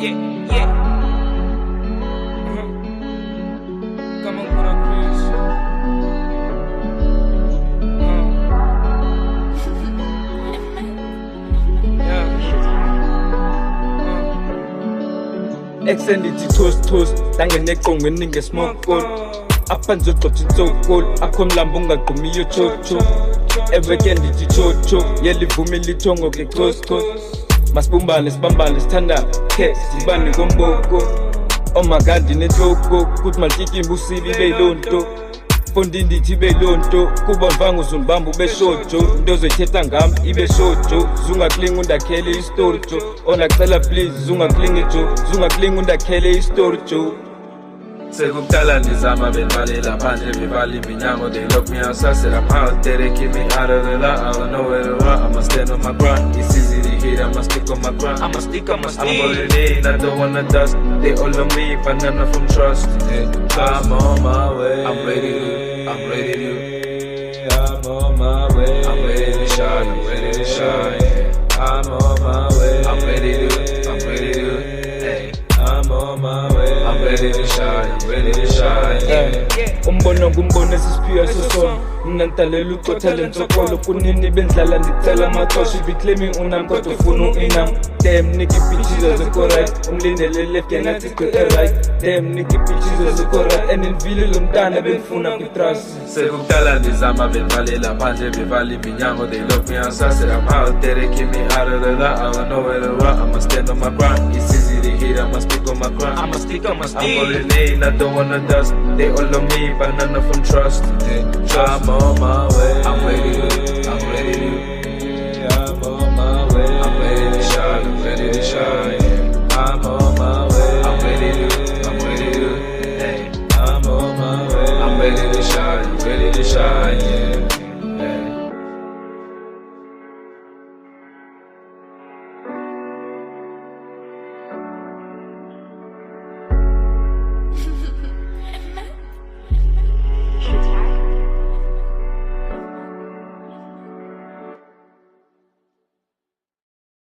yeah. Come on, what up, Chris? Extended toast langeneqongweni ngesmokol apha nizogxotha insokol akho mlambo ungagqumi yochocho eveke ndithi chocho yelivumi lithongo ke cosco masibumbane sibambane sithanda ke sibane komboko omagandi nenhloko kuthi maltikimba usibi beyilonto fondi ndithi beyilonto kuba mvanga uzundibamba ubeshojo into ozoyithetha ngami ibe shojo zungakulinga undakhele istory jo onacela please zungakulinga jo zungakulinga undakhele istory jo. Sekukudala ndizama bendivalela phandle bevala iminyango. They lock me outside, said I'm out there, they keep me out of the lot. I don't know where to run, I'ma stand on my grind. It's easy to hit, I'ma stick on my grind. I'm holding in, I don't wanna dust. They all on me, but none of them trust. I'm on my way, I'm ready to I'm on my way, I'm ready to shine, yeah. I'm on my way, I'm ready to hey. I'm on my way, I'm ready to shine, yeah. Umbono ngumbono esisiphiwa sesona mina ngidalela ucothele nsokolo kunini bendlala ndicela amaxosha ibiclaiming unam kodwa ufuna uinam damn nigga bitches azikho-right umlindele left yena athi gqwethe right damn nigga bitches azikho-right and nivile lo mntana bendifuna kwitrust. Sekukudala ndizama bendivalela phandle bevala iminyango. They lock me outside, said I'm out there, they keep me out of the lot. I don't know where to run, I'ma stand on my grind. It's easy to hit, I'ma stick on my grind. I'm holding in, I don't wanna dust. They all on me, but none of them trust. I'm on my way, I'm ready to I'm on my way, I'm ready to shine, yeah. I'm on my way, I'm ready to hey. I'm on my way, I'm ready to shine, yeah.